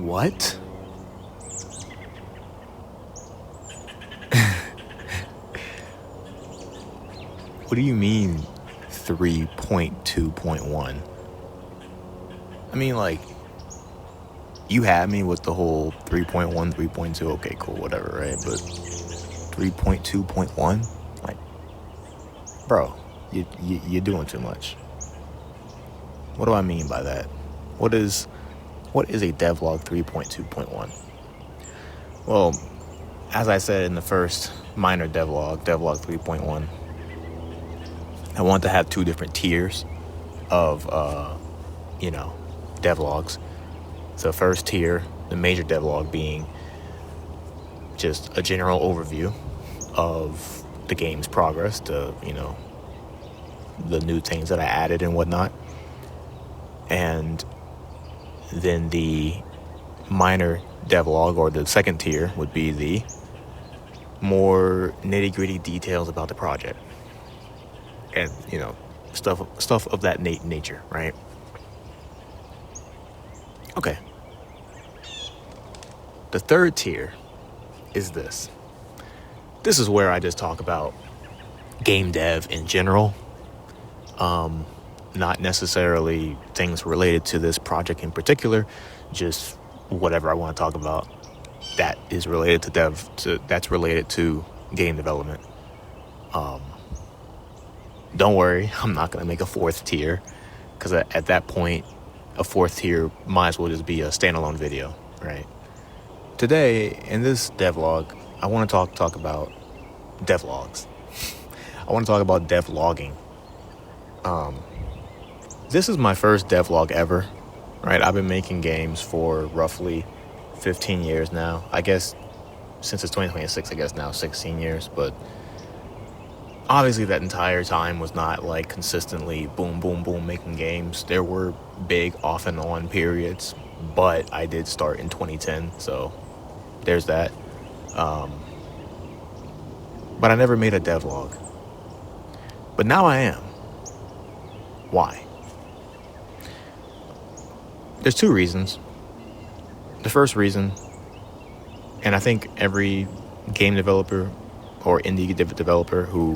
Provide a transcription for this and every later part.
What? What do you mean 3.2.1? I mean, like, you had me with the whole 3.1, 3.2, okay, cool, whatever, right? But 3.2.1? Like, bro, you're doing too much. What do I mean by that? What is a devlog 3.2.1? Well, as I said in the first minor devlog 3.1, I want to have two different tiers of, devlogs. So first tier, the major devlog being just a general overview of the game's progress, the new things that I added and whatnot. And then the minor devlog, or the second tier, would be the more nitty-gritty details about the project. And, stuff of that nature, right? Okay. The third tier is this. This is where I just talk about game dev in general. Not necessarily things related to this project in particular, just whatever I want to talk about that is related to that's related to game development. Don't worry, I'm not going to make a fourth tier, because at that point, a fourth tier might as well just be a standalone video, right? Today, in this devlog, I want to talk about devlogs. I want to talk about devlogging. This is my first devlog ever, right? I've been making games for roughly 15 years now. I guess since it's 2026, I guess now 16 years, but obviously that entire time was not like consistently boom, boom, boom making games. There were big off and on periods, but I did start in 2010, so there's that. But I never made a devlog. But now I am. Why? There's two reasons. The first reason, and I think every game developer or indie developer who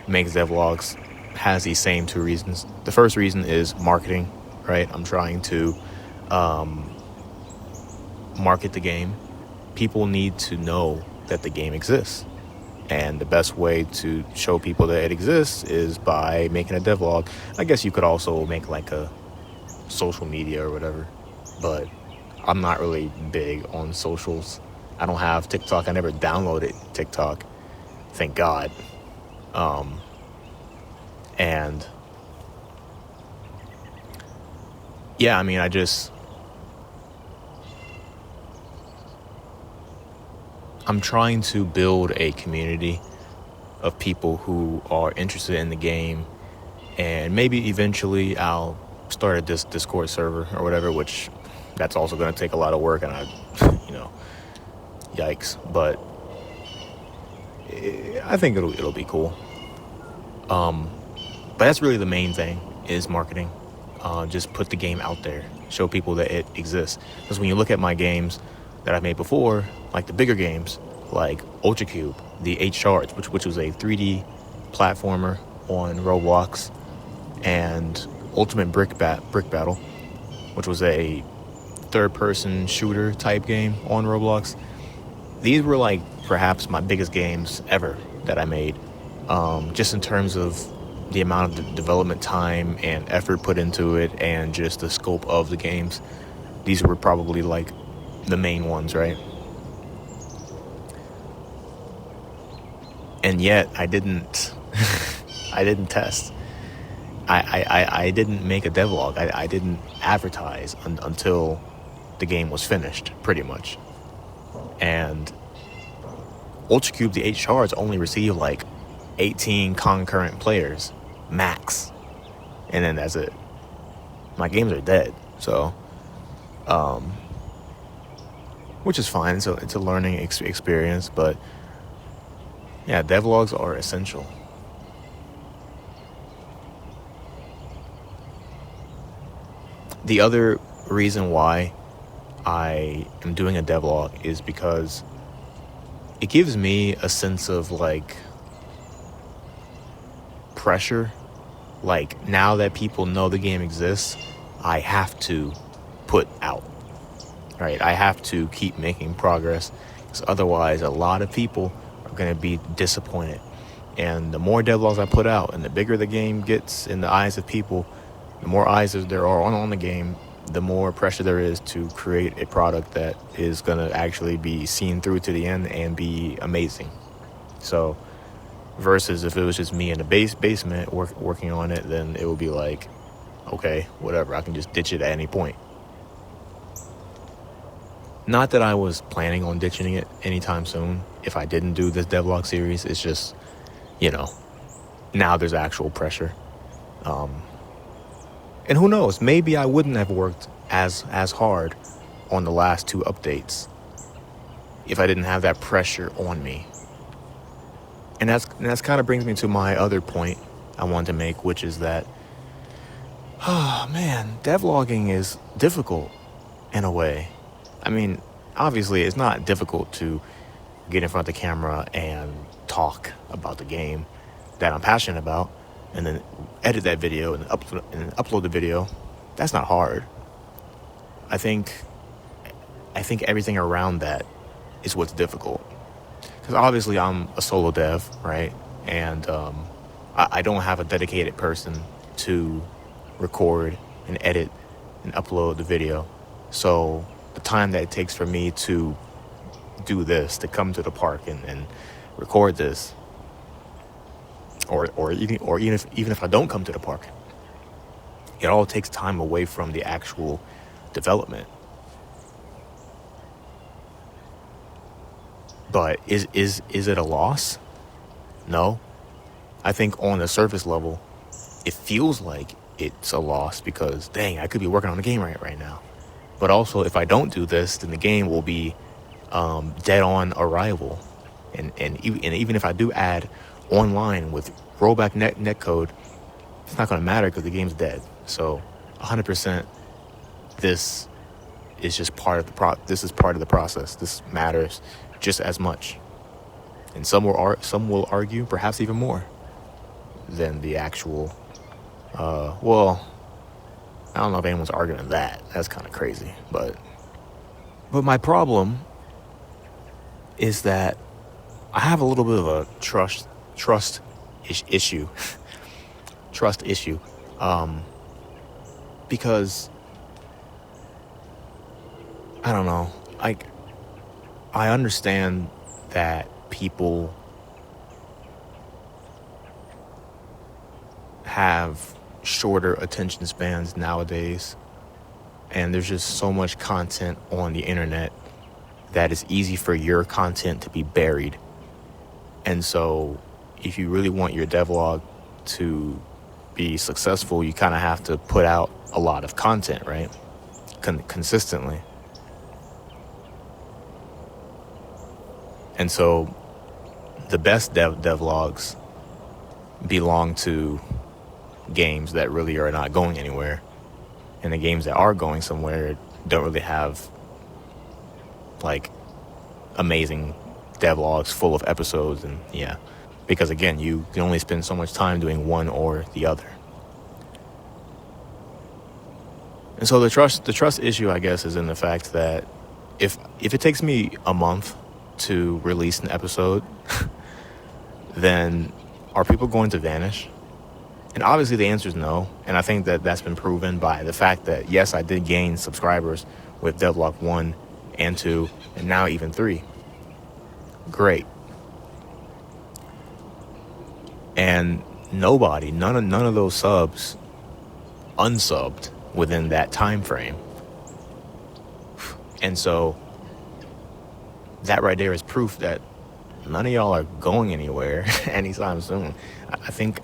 makes devlogs has these same two reasons. The first reason is marketing, right? I'm trying to market the game. People need to know that the game exists. And the best way to show people that it exists is by making a devlog. I guess you could also make like a social media or whatever, but I'm not really big on socials. I don't have TikTok. I never downloaded TikTok, thank God. And yeah, I mean, I'm trying to build a community of people who are interested in the game, and maybe eventually I'll start a Discord server or whatever, which that's also going to take a lot of work, and yikes. But I think it'll be cool. But that's really the main thing, is marketing. Just put the game out there, show people that it exists. Because when you look at my games that I've made before, like the bigger games, like Ultra Cube, the 8 Shards, which was a 3D platformer on Roblox, and Ultimate Brick Battle, which was a third-person shooter type game on Roblox. These were like perhaps my biggest games ever that I made, just in terms of the amount of development time and effort put into it, and just the scope of the games. These were probably like the main ones, right? And yet I didn't I didn't test. I didn't make a devlog. I didn't advertise until the game was finished, pretty much. And Ultra Cube, the 8 Shards, only received like 18 concurrent players max, and then that's it. My games are dead, so which is fine. So it's a learning experience, but yeah, devlogs are essential. The other reason why I am doing a devlog is because it gives me a sense of like pressure. Like, now that people know the game exists, I have to put out, right? I have to keep making progress, because otherwise a lot of people are going to be disappointed. And the more devlogs I put out and the bigger the game gets in the eyes of people, the more eyes there are on the game, the more pressure there is to create a product that is going to actually be seen through to the end and be amazing. So versus if it was just me in the basement working on it, then it would be like, okay, whatever, I can just ditch it at any point. Not that I was planning on ditching it anytime soon if I didn't do this devlog series. It's just, now there's actual pressure. And who knows, maybe I wouldn't have worked as hard on the last 2 updates if I didn't have that pressure on me. And that's kind of brings me to my other point I wanted to make, which is that, oh man, devlogging is difficult in a way. I mean, obviously it's not difficult to get in front of the camera and talk about the game that I'm passionate about, and then edit that video and upload the video. That's not hard. I think everything around that is what's difficult. Because obviously I'm a solo dev, right? And I don't have a dedicated person to record and edit and upload the video. So the time that it takes for me to do this, to come to the park and record this, or even if I don't come to the park, it all takes time away from the actual development. But is it a loss? No. I think on the surface level, it feels like it's a loss because, dang, I could be working on the game right now. But also, if I don't do this, then the game will be dead on arrival. And even if I do add online with rollback netcode, it's not going to matter because the game's dead. So 100%, this is just part of the process. This matters just as much, and some will argue perhaps even more than the actual. Well, I don't know if anyone's arguing that. That's kind of crazy, but my problem is that I have a little bit of a trust issue. Trust issue, because I don't know, I understand that people have shorter attention spans nowadays, and there's just so much content on the internet that it's easy for your content to be buried. And so if you really want your devlog to be successful, you kind of have to put out a lot of content, right? Consistently. And so the best devlogs belong to games that really are not going anywhere. And the games that are going somewhere don't really have like amazing devlogs full of episodes. And yeah, because again, you can only spend so much time doing one or the other. And so the trust issue, I guess, is in the fact that if it takes me a month to release an episode, then are people going to vanish? And obviously the answer is no. And I think that that's been proven by the fact that, yes, I did gain subscribers with Devlog 1 and 2, and now even 3. Great. And none of those subs unsubbed within that time frame. And so that right there is proof that none of y'all are going anywhere anytime soon. I think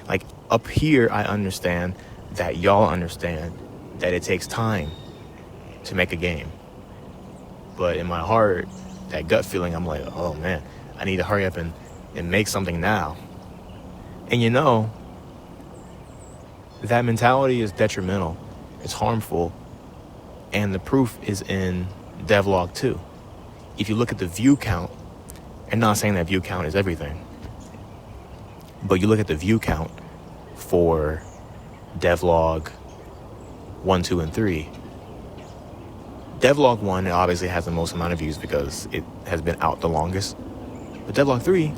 like up here, I understand that y'all understand that it takes time to make a game. But in my heart, that gut feeling, I'm like, oh man, I need to hurry up and make something now. And that mentality is detrimental. It's harmful. And the proof is in Devlog 2. If you look at the view count, and not saying that view count is everything, but you look at the view count for Devlog 1, 2, and 3. Devlog 1 obviously has the most amount of views because it has been out the longest. But Devlog 3,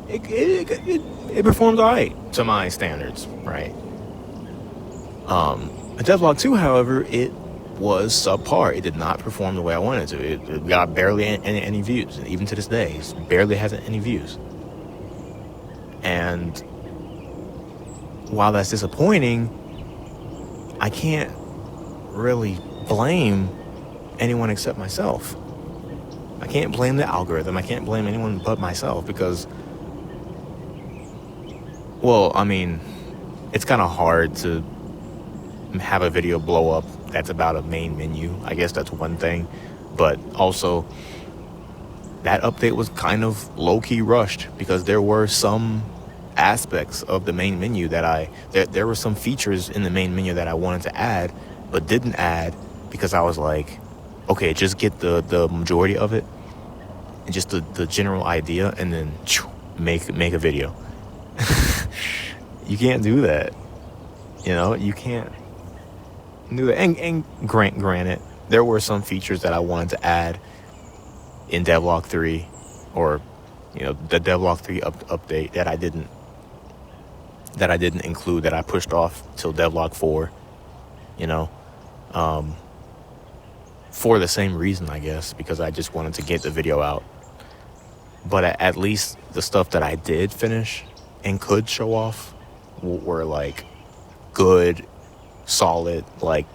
it performed alright to my standards, right? Devlog 2, however, it was subpar. It did not perform the way I wanted to. It got barely any views, and even to this day, it barely has any views. And while that's disappointing, I can't really blame anyone except myself. I can't blame the algorithm. I can't blame anyone but myself because, well, I mean, it's kind of hard to have a video blow up that's about a main menu. I guess that's one thing. But also, that update was kind of low-key rushed because there were some aspects of the main menu that there were some features in the main menu that I wanted to add but didn't add because I was like, okay, just get the majority of it and just the general idea and then make a video. You can't do that. You know, you can't do that. And granted, there were some features that I wanted to add in Devlog 3 or, you know, the Devlog 3 update that I didn't include, that I pushed off till Devlog 4, you know, for the same reason, I guess, because I just wanted to get the video out. But at least the stuff that I did finish and could show off were like good, solid, like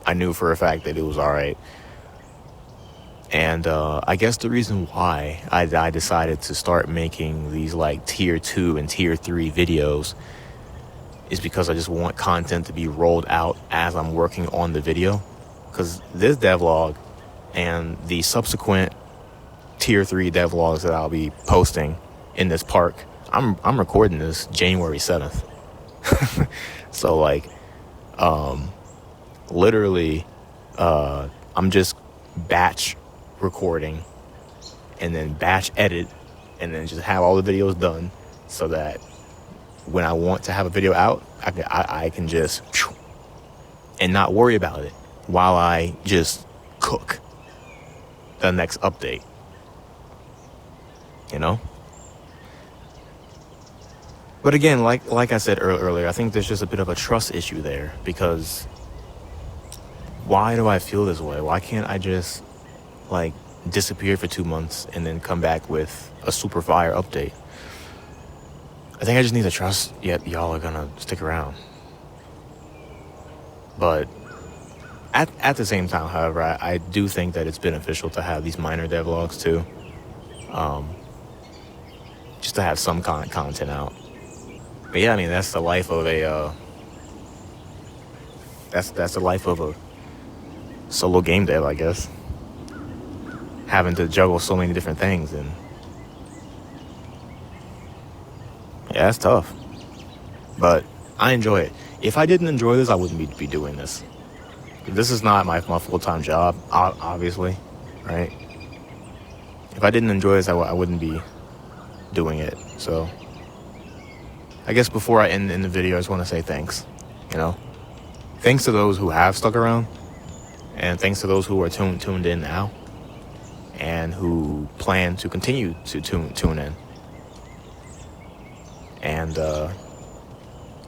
I knew for a fact that it was all right. And I guess the reason why I decided to start making these like tier 2 and tier 3 videos is because I just want content to be rolled out as I'm working on the video. Because this devlog and the subsequent tier 3 devlogs that I'll be posting in this park, I'm recording this January 7th. So like literally I'm just batch recording and then batch edit and then just have all the videos done so that when I want to have a video out, I can just and not worry about it while I just cook the next update, you know? But again, like I said earlier, I think there's just a bit of a trust issue there because why do I feel this way? Why can't I just like disappear for 2 months and then come back with a super fire update? I think I just need to trust y'all are gonna stick around. But at the same time, however, I do think that it's beneficial to have these minor devlogs too, just to have some content out. But yeah, I mean, that's the life of a that's the life of a solo game dev, I guess. Having to juggle so many different things, and yeah, that's tough. But I enjoy it. If I didn't enjoy this, I wouldn't be doing this. This is not my full-time job, obviously, right? If I didn't enjoy this, I wouldn't be doing it. So I guess before I end the video, I just want to say thanks. You know, thanks to those who have stuck around, and thanks to those who are tuned in now, and who plan to continue to tune in. And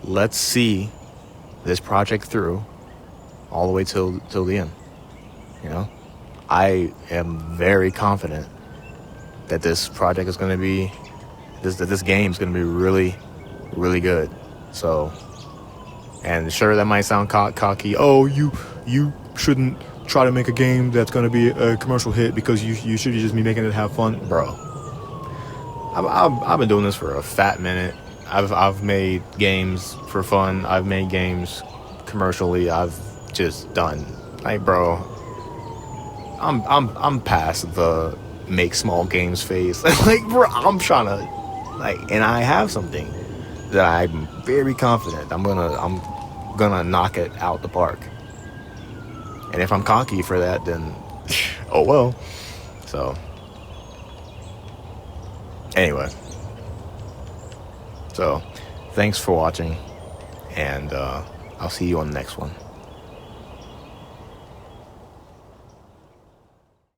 let's see this project through all the way till the end. You know, I am very confident that this project is going to be this game is going to be really, really good. So, and sure, that might sound cocky. Oh, you shouldn't try to make a game that's going to be a commercial hit because you should just be making it have fun, bro. I've been doing this for a fat minute. I've made games for fun. I've made games commercially. I've just done, like, bro, I'm past the make small games phase. Like, bro, I'm trying to, like, and I have something that I'm very confident I'm gonna knock it out the park. And if I'm cocky for that, then oh well. So anyway, so thanks for watching, and I'll see you on the next one.